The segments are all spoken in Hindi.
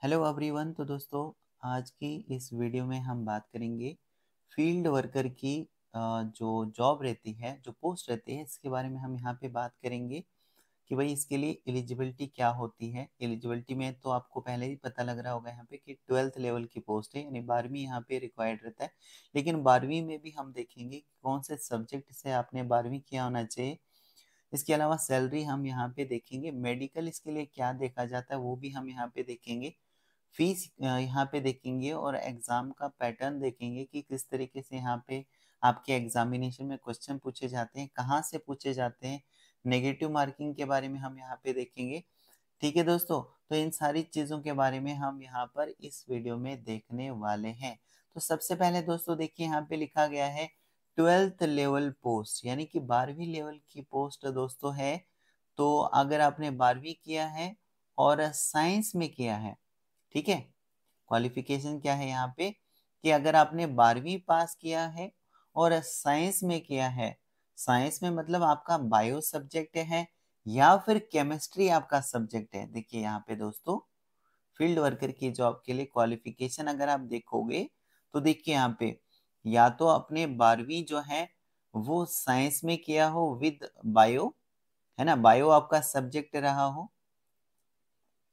Hello everyone. तो दोस्तों, आज की इस वीडियो में हम बात करेंगे फील्ड वर्कर की जो जॉब रहती है, जो पोस्ट रहती है, इसके बारे में हम यहाँ पे बात करेंगे कि भाई इसके लिए एलिजिबिलिटी क्या होती है। एलिजिबिलिटी में तो आपको पहले ही पता लग रहा होगा यहाँ पे कि 12th लेवल की पोस्ट है, यानी 12वीं यहाँ पे रिक्वायर्ड रहता है। लेकिन 12वीं में भी हम देखेंगे कि कौन से सब्जेक्ट से आपने 12वीं किया होना चाहिए। इसके अलावा सैलरी हम यहाँ पे देखेंगे, मेडिकल इसके लिए क्या देखा जाता है वो भी हम यहाँ पे देखेंगे, फीस यहाँ पे देखेंगे और एग्जाम का पैटर्न देखेंगे कि किस तरीके से यहाँ पे आपके एग्जामिनेशन में क्वेश्चन पूछे जाते हैं, कहाँ से पूछे जाते हैं। नेगेटिव मार्किंग के बारे में हम यहाँ पे देखेंगे। ठीक है दोस्तों, तो इन सारी चीज़ों के बारे में हम यहाँ पर इस वीडियो में देखने वाले हैं। तो सबसे पहले दोस्तों देखिए, यहाँ पे लिखा गया है 12th लेवल पोस्ट, यानी कि 12वीं लेवल की पोस्ट दोस्तों है। तो अगर आपने 12वीं किया है और साइंस में किया है, ठीक है, क्वालिफिकेशन क्या है यहाँ पे कि अगर आपने 12वीं पास किया है और साइंस में किया है, साइंस में मतलब आपका बायो सब्जेक्ट है या फिर केमिस्ट्री आपका सब्जेक्ट है। देखिए यहाँ पे दोस्तों, फील्ड वर्कर की जॉब के लिए क्वालिफिकेशन अगर आप देखोगे तो देखिए यहाँ पे या तो अपने 12वीं जो है वो साइंस में किया हो विद बायो, है ना, बायो आपका सब्जेक्ट रहा हो,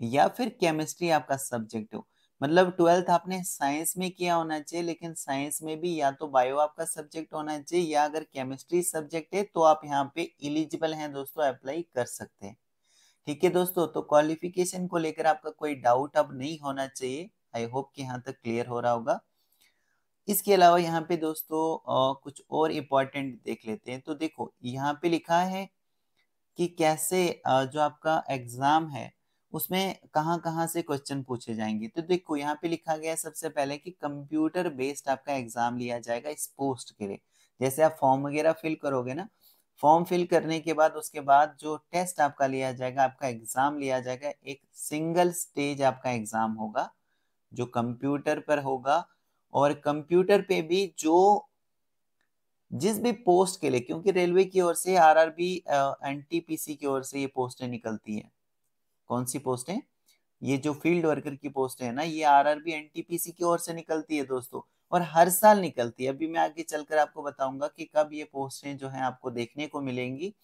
या फिर केमिस्ट्री आपका सब्जेक्ट हो। मतलब 12th आपने साइंस में किया होना चाहिए, लेकिन साइंस में भी या तो बायो आपका सब्जेक्ट होना चाहिए या अगर केमिस्ट्री सब्जेक्ट है तो आप यहाँ पे एलिजिबल हैं दोस्तों, अप्लाई कर सकते हैं। ठीक है दोस्तों, तो क्वालिफिकेशन को लेकर आपका कोई डाउट अब नहीं होना चाहिए। आई होप कि यहाँ तक क्लियर हो रहा होगा। इसके अलावा यहाँ पे दोस्तों कुछ और इम्पोर्टेंट देख लेते हैं। तो देखो यहाँ पे लिखा है कि कैसे जो आपका एग्जाम है उसमें कहाँ कहाँ से क्वेश्चन पूछे जाएंगे। तो देखो यहाँ पे लिखा गया है सबसे पहले कि कंप्यूटर बेस्ड आपका एग्जाम लिया जाएगा इस पोस्ट के लिए। जैसे आप फॉर्म वगैरह फिल करोगे ना, फॉर्म फिल करने के बाद उसके बाद जो टेस्ट आपका लिया जाएगा, आपका एग्जाम लिया जाएगा, एक सिंगल स्टेज आपका एग्जाम होगा जो कंप्यूटर पर होगा। और कंप्यूटर पे भी जो जिस भी पोस्ट के लिए, क्योंकि रेलवे की ओर से आरआरबी एनटीपीसी की ओर से ये पोस्टें निकलती हैं। कौन सी पोस्ट है? ये जो फील्ड वर्कर की पोस्ट है ना, ये आरआरबी एनटीपीसी की ओर से निकलती है दोस्तों, और हर साल निकलती है। अभी मैं आगे चलकर आपको बताऊंगा कि कब ये पोस्टें जो है आपको देखने को मिलेंगी।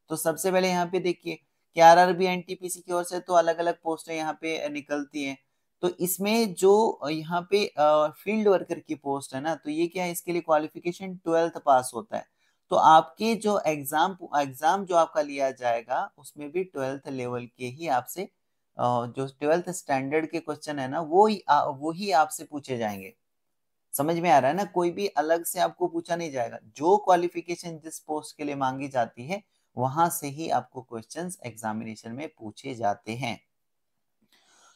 तो सबसे पहले यहाँ पे देखिए कि आरआरबी एनटीपीसी की ओर से तो अलग अलग पोस्टें यहाँ पे निकलती हैं। तो इसमें जो यहाँ पे फील्ड वर्कर की पोस्ट है ना, तो ये क्या है, इसके लिए क्वालिफिकेशन 12th पास होता है। तो आपके जो एग्जाम जो आपका लिया जाएगा उसमें भी 12th लेवल के ही आपसे जो 12th स्टैंडर्ड के क्वेश्चन है ना वो ही आपसे पूछे जाएंगे। समझ में आ रहा है ना, कोई भी अलग से आपको पूछा नहीं जाएगा। जो क्वालिफिकेशन जिस पोस्ट के लिए मांगी जाती है वहां से ही आपको क्वेश्चंस एग्जामिनेशन में पूछे जाते हैं।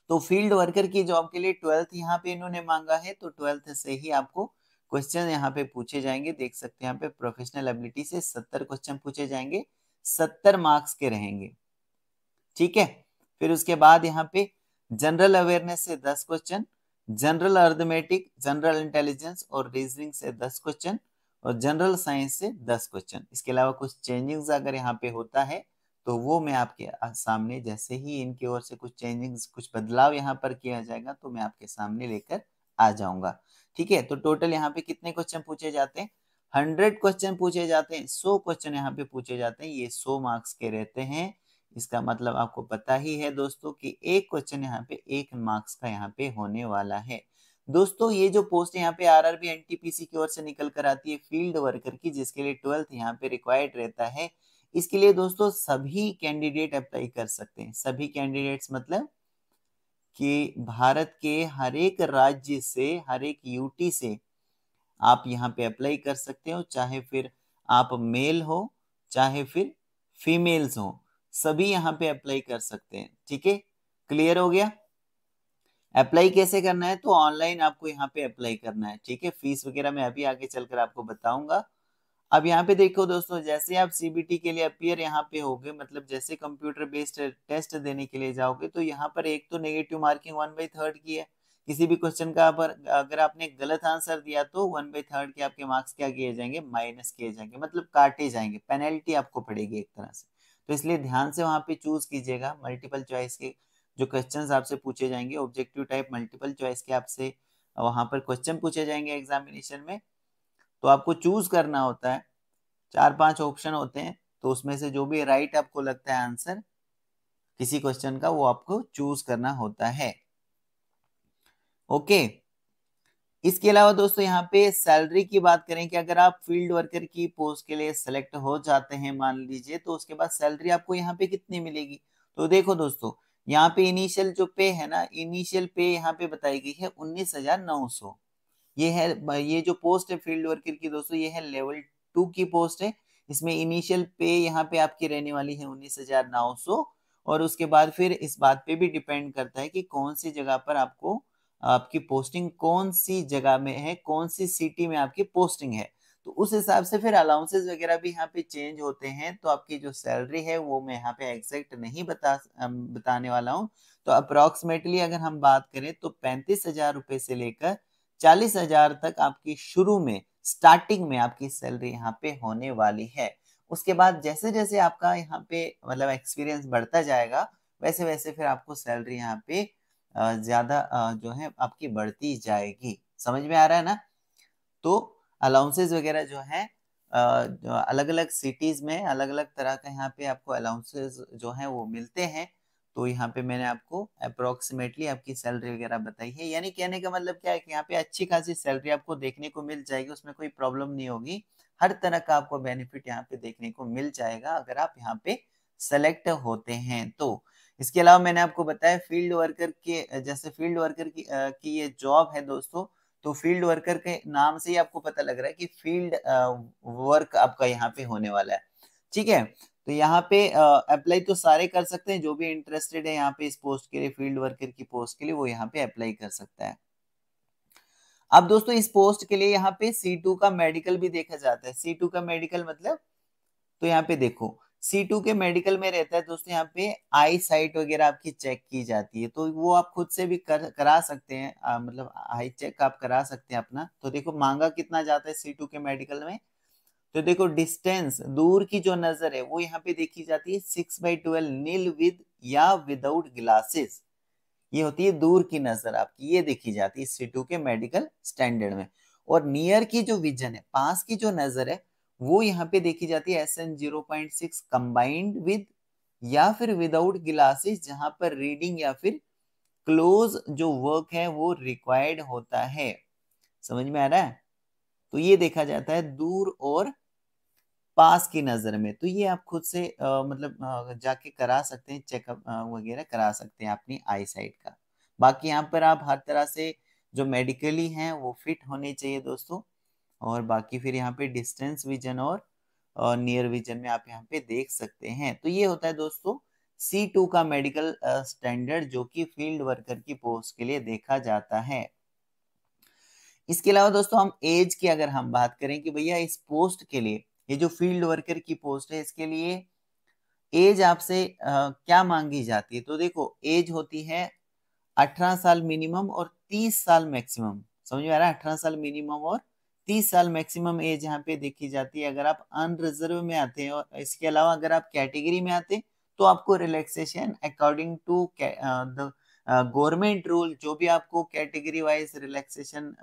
तो फील्ड वर्कर की जॉब के लिए 12th यहाँ पे इन्होंने मांगा है, तो 12th से ही आपको क्वेश्चन यहाँ पे पूछे जाएंगे। देख सकते हैं यहाँ पे प्रोफेशनल एबिलिटी से 70 क्वेश्चन पूछे जाएंगे, 70 मार्क्स के रहेंगे। ठीक है, फिर उसके बाद यहाँ पे जनरल अवेयरनेस से 10 question, general arithmetic, general intelligence और रीजनिंग से 10 क्वेश्चन, और जनरल साइंस से 10 क्वेश्चन। इसके अलावा कुछ चेंजिंग्स अगर यहाँ पे होता है तो वो मैं आपके सामने, जैसे ही इनकी ओर से कुछ चेंजिंग्स, कुछ बदलाव यहाँ पर किया जाएगा तो मैं आपके सामने लेकर आ जाऊंगा। ठीक है, तो टोटल यहाँ पे कितने क्वेश्चन पूछे जाते हैं? 100 क्वेश्चन पूछे जाते हैं, 100 क्वेश्चन यहाँ पे पूछे जाते हैं। ये 100 मार्क्स के रहते हैं। इसका मतलब आपको पता ही है दोस्तों कि एक क्वेश्चन यहाँ पे 1 मार्क्स का यहाँ पे होने वाला है। दोस्तों ये जो पोस्ट यहाँ पे आरआरबी एनटीपीसी की ओर से निकल कर आती है फील्ड वर्कर की, जिसके लिए 12th यहाँ पे रिक्वायर्ड रहता है, इसके लिए दोस्तों सभी कैंडिडेट अप्लाई कर सकते हैं। सभी कैंडिडेट्स मतलब कि भारत के हर एक राज्य से, हर एक यूटी से आप यहाँ पे अप्लाई कर सकते हो, चाहे फिर आप मेल हो चाहे फिर फीमेल्स हो, सभी यहाँ पे अप्लाई कर सकते हैं। ठीक है, क्लियर हो गया? अप्लाई कैसे करना है? तो ऑनलाइन आपको यहाँ पे अप्लाई करना है। ठीक है, फीस वगैरह मैं अभी आगे चलकर आपको बताऊंगा। अब यहाँ पे देखो दोस्तों, जैसे आप सीबीटी के लिए अपीयर यहाँ पे होगे, मतलब जैसे कंप्यूटर बेस्ड टेस्ट देने के लिए जाओगे, तो यहाँ पर एक तो नेगेटिव मार्किंग 1/3 की है। किसी भी क्वेश्चन का पर अगर आपने गलत आंसर दिया तो 1/3 के आपके मार्क्स क्या किए जाएंगे? माइनस किए जाएंगे, मतलब काटे जाएंगे, पेनल्टी आपको पड़ेगी एक तरह से। तो इसलिए ध्यान से वहां पे चूज कीजिएगा। मल्टीपल चॉइस के जो क्वेश्चंस आपसे पूछे जाएंगे, ऑब्जेक्टिव टाइप मल्टीपल चॉइस के आपसे वहां पर क्वेश्चन पूछे जाएंगे एग्जामिनेशन में। तो आपको चूज करना होता है, 4-5 ऑप्शन होते हैं, तो उसमें से जो भी राइट आपको लगता है आंसर किसी क्वेश्चन का, वो आपको चूज करना होता है। ओके। इसके अलावा दोस्तों यहाँ पे सैलरी की बात करें कि अगर आप फील्ड वर्कर की पोस्ट के लिए सिलेक्ट हो जाते हैं मान लीजिए, तो उसके बाद सैलरी आपको यहाँ पे कितनी मिलेगी। तो देखो दोस्तों, यहाँ पे इनिशियल जो पे है ना, इनिशियल पे यहाँ पे बताई गई है 19,900। ये है, ये जो पोस्ट है फील्ड वर्कर की दोस्तों, ये है लेवल 2 की पोस्ट है। इसमें इनिशियल पे यहाँ पे आपकी रहने वाली है 19,900। और उसके बाद फिर इस बात पे भी डिपेंड करता है कि कौन सी जगह पर आपको आपकी पोस्टिंग, कौन सी जगह में है, कौन सी सिटी में आपकी पोस्टिंग है, तो उस हिसाब से फिर अलाउंसेस वगैरह भी यहाँ पे चेंज होते हैं। तो आपकी जो सैलरी है वो मैं यहाँ पे एग्जैक्ट नहीं बताने वाला हूँ। तो अप्रोक्सीमेटली अगर हम बात करें तो 35,000 रुपए से लेकर 40,000 तक आपकी शुरू में, स्टार्टिंग में आपकी सैलरी यहाँ पे होने वाली है। उसके बाद जैसे जैसे आपका यहाँ पे मतलब एक्सपीरियंस बढ़ता जाएगा, वैसे वैसे फिर आपको सैलरी यहाँ पे ज्यादा जो है आपकी बढ़ती जाएगी। समझ में आ रहा है ना। तो अलाउंसेस वगैरह जो है अलग अलग सिटीज में अलग अलग तरह का यहाँ पे आपको अलाउंसेस जो है वो मिलते हैं। तो यहाँ पे मैंने आपको अप्रोक्सीमेटली आपकी सैलरी वगैरह बताई है। यानी कहने का मतलब क्या है कि यहाँ पे अच्छी खासी सैलरी आपको देखने को मिल जाएगी, उसमें कोई प्रॉब्लम नहीं होगी। हर तरह का आपको बेनिफिट यहाँ पे देखने को मिल जाएगा अगर आप यहाँ पे सेलेक्ट होते हैं तो। इसके अलावा मैंने आपको बताया फील्ड वर्कर के, जैसे फील्ड वर्कर की ये जॉब है दोस्तों, तो फील्ड वर्कर के नाम से ही आपको पता लग रहा है कि फील्ड वर्क आपका यहाँ पे होने वाला है। ठीक है। तो यहाँ पे अप्लाई तो सारे कर सकते हैं, जो भी इंटरेस्टेड है यहाँ पे इस पोस्ट के लिए, फील्ड वर्कर की पोस्ट के लिए, वो यहाँ पे अप्लाई कर सकता है। अब दोस्तों इस पोस्ट के लिए यहाँ पे C2 का मेडिकल भी देखा जाता है। C2 का मेडिकल मतलब, तो यहाँ पे देखो C2 के मेडिकल में रहता है दोस्तों, यहाँ पे आई साइट वगैरह आपकी चेक की जाती है। तो वो आप खुद से भी करा सकते हैं, मतलब आई चेक आप करा सकते हैं अपना। तो देखो मांगा कितना जाता है C2 के मेडिकल में। तो देखो डिस्टेंस, दूर की जो नजर है वो यहाँ पे देखी जाती है 6/12 नील विद या विदाउट ग्लासेस। ये होती है दूर की नजर आपकी, ये देखी जाती है C2 के मेडिकल स्टैंडर्ड में। और नियर की जो विजन है, पास की जो नजर है, वो यहाँ पे देखी जाती है SN 0.6 कंबाइंड विद या फिर विदाउट ग्लासेस, जहां पर रीडिंग या फिर क्लोज जो वर्क है वो रिक्वायर्ड होता है। समझ में आ रहा है। तो ये देखा जाता है दूर और पास की नजर में। तो ये आप खुद से मतलब जाके करा सकते हैं, चेकअप वगैरह करा सकते हैं अपनी आई साइट का। बाकी यहाँ पर आप हर तरह से जो मेडिकली हैं वो फिट होने चाहिए दोस्तों। और बाकी फिर यहाँ पे डिस्टेंस विजन और नियर विजन में आप यहाँ पे देख सकते हैं। तो ये होता है दोस्तों C2 का मेडिकल स्टैंडर्ड, जो कि फील्ड वर्कर की पोस्ट के लिए देखा जाता है। इसके अलावा दोस्तों हम एज की अगर हम बात करें कि भैया इस पोस्ट के लिए, ये जो फील्ड वर्कर की पोस्ट है, इसके लिए एज आपसे क्या मांगी जाती है। तो देखो एज होती है 18 साल मिनिमम और 30 साल मैक्सिमम। समझ में आ रहा है। 18 साल मिनिमम और 30 साल मैक्सिमम एज यहाँ पे देखी जाती है अगर आप अनरिजर्व में आते हैं। और इसके अलावा अगर आप कैटेगरी में आते हैं तो आपको relaxation according to the government rule, जो भी आपको कैटेगरी वाइज रिलैक्सेशन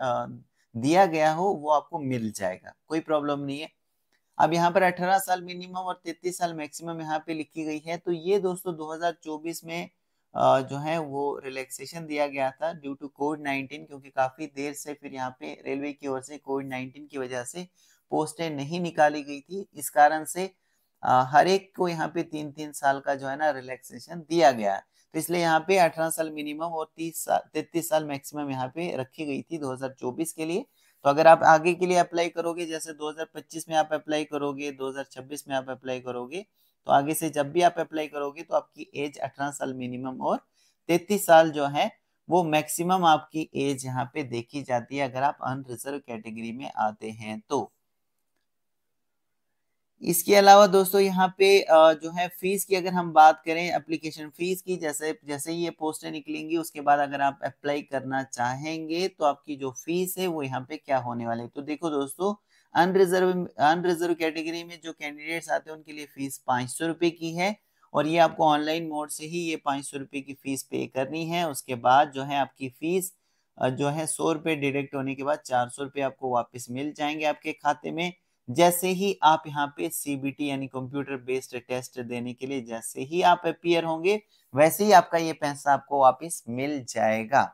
दिया गया हो वो आपको मिल जाएगा, कोई प्रॉब्लम नहीं है। अब यहाँ पर 18 साल मिनिमम और 33 साल मैक्सिमम यहाँ पे लिखी गई है। तो ये दोस्तों 2024 में जो है वो रिलैक्सेशन दिया गया था ड्यू टू कोविड-19, क्योंकि काफी देर से फिर यहाँ पे रेलवे की ओर से कोविड-19 की वजह से पोस्टें नहीं निकाली गई थी। इस कारण से हर एक को यहाँ पे 3-3 साल का जो है ना रिलैक्सेशन दिया गया है। तो इसलिए यहाँ पे 18 साल मिनिमम और 33 साल मैक्सिमम यहाँ पे रखी गई थी 2024 के लिए। तो अगर आप आगे के लिए अप्लाई करोगे, जैसे 2025 में आप अप्लाई करोगे, 2026 में आप अप्लाई करोगे, तो आगे से जब भी आप अप्लाई करोगे तो आपकी एज 18 साल मिनिमम और 33 साल जो है वो मैक्सिमम आपकी एज यहाँ पे देखी जाती है अगर आप अनरिजर्व कैटेगरी में आते हैं तो। इसके अलावा दोस्तों यहाँ पे जो है फीस की अगर हम बात करें, एप्लीकेशन फीस की, जैसे जैसे ही ये पोस्टें निकलेंगी उसके बाद अगर आप अप्लाई करना चाहेंगे तो आपकी जो फीस है वो यहाँ पे क्या होने वाली है। तो देखो दोस्तों, अनरिजर्व कैटेगरी में जो कैंडिडेट्स आते हैं उनके लिए फीस 500 रुपए की है। और ये आपको ऑनलाइन मोड से ही ये 500 रुपये की फीस पे करनी है। उसके बाद जो है आपकी फीस जो है 100 रुपये डिडक्ट होने के बाद 400 रुपये आपको वापस मिल जाएंगे आपके खाते में। जैसे ही आप यहाँ पे सीबीटी यानी कंप्यूटर बेस्ड टेस्ट देने के लिए जैसे ही आप अपीयर होंगे, वैसे ही आपका ये पैसा आपको वापस मिल जाएगा।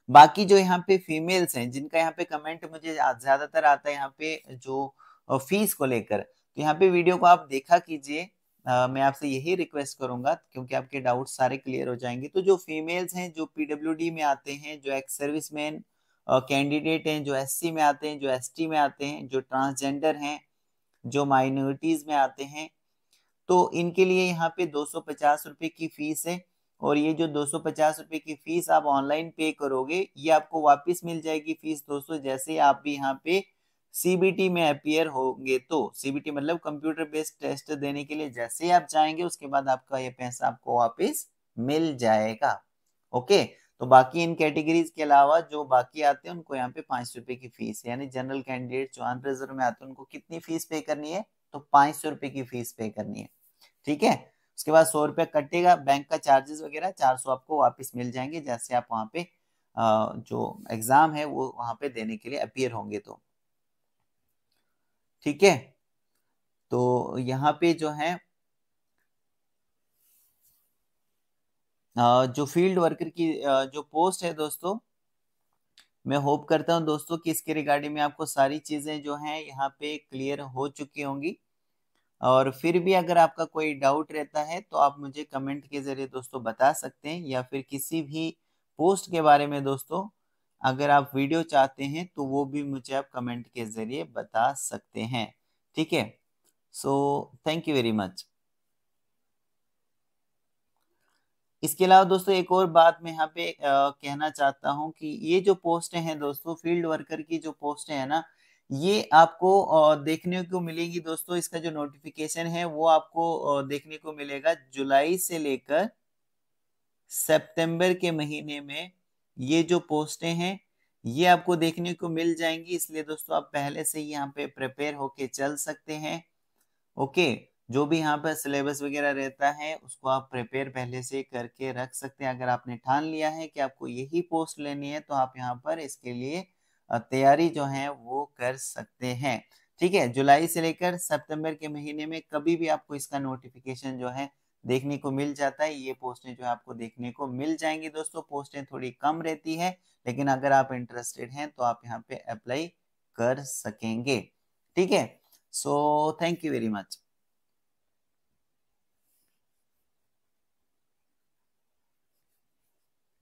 बाकी जो यहाँ पे फीमेल्स हैं जिनका यहाँ पे कमेंट मुझे ज्यादातर आता है यहाँ पे जो फीस को लेकर, तो यहाँ पे वीडियो को आप देखा कीजिए। मैं आपसे यही रिक्वेस्ट करूंगा क्योंकि आपके डाउट सारे क्लियर हो जाएंगे। तो जो फीमेल्स हैं जो पीडब्ल्यूडी में आते हैं, जो एक्स सर्विसमैन कैंडिडेट हैं, जो एससी में आते हैं, जो एसटी में आते हैं, जो ट्रांसजेंडर हैं, जो माइनॉरिटीज में आते हैं, तो इनके लिए यहाँ पे 250 रुपए की फीस है। और ये जो 250 रुपए की फीस आप ऑनलाइन पे करोगे, ये आपको वापस मिल जाएगी फीस दोस्तों, जैसे ही आप भी यहाँ पे सीबीटी में अपीयर होंगे। तो सीबीटी मतलब कंप्यूटर बेस्ड टेस्ट देने के लिए जैसे ही आप जाएंगे, उसके बाद आपका ये पैसा आपको वापस मिल जाएगा। ओके, तो बाकी इन कैटेगरीज के अलावा जो बाकी आते हैं उनको यहाँ पे 500 रुपए की फीस है। यानी जनरल कैंडिडेट जो अनरिजर्व में आते हैं उनको कितनी फीस पे करनी है, तो 500 रुपए की फीस पे करनी है। ठीक है, उसके बाद 100 रुपया कटेगा बैंक का चार्जेस वगैरह, 400 आपको वापस मिल जाएंगे जैसे आप वहां पे जो एग्जाम है वो वहां पे देने के लिए अपीयर होंगे। तो ठीक है, तो यहाँ पे जो है जो फील्ड वर्कर की जो पोस्ट है दोस्तों, मैं होप करता हूँ दोस्तों कि इसके रिगार्डिंग में आपको सारी चीजें जो हैं यहाँ पे क्लियर हो चुकी होंगी। और फिर भी अगर आपका कोई डाउट रहता है तो आप मुझे कमेंट के जरिए दोस्तों बता सकते हैं, या फिर किसी भी पोस्ट के बारे में दोस्तों अगर आप वीडियो चाहते हैं तो वो भी मुझे आप कमेंट के जरिए बता सकते हैं। ठीक है, so thank you very much. इसके अलावा दोस्तों एक और बात मैं यहाँ पे कहना चाहता हूँ कि ये जो पोस्टें हैं दोस्तों, फील्ड वर्कर की जो पोस्टें हैं ना, ये आपको देखने को मिलेगी दोस्तों। इसका जो नोटिफिकेशन है वो आपको देखने को मिलेगा जुलाई से लेकर सितंबर के महीने में। ये जो पोस्टें हैं ये आपको देखने को मिल जाएंगी, इसलिए दोस्तों आप पहले से ही यहाँ पे प्रिपेयर होके चल सकते हैं। ओके, जो भी यहाँ पर सिलेबस वगैरह रहता है उसको आप प्रिपेयर पहले से करके रख सकते हैं। अगर आपने ठान लिया है कि आपको यही पोस्ट लेनी है तो आप यहाँ पर इसके लिए तैयारी जो है वो कर सकते हैं। ठीक है, जुलाई से लेकर सितंबर के महीने में कभी भी आपको इसका नोटिफिकेशन जो है देखने को मिल जाता है। ये पोस्टें जो है आपको देखने को मिल जाएंगी दोस्तों। पोस्टें थोड़ी कम रहती है, लेकिन अगर आप इंटरेस्टेड हैं तो आप यहाँ पे अप्लाई कर सकेंगे। ठीक है, so thank you very much.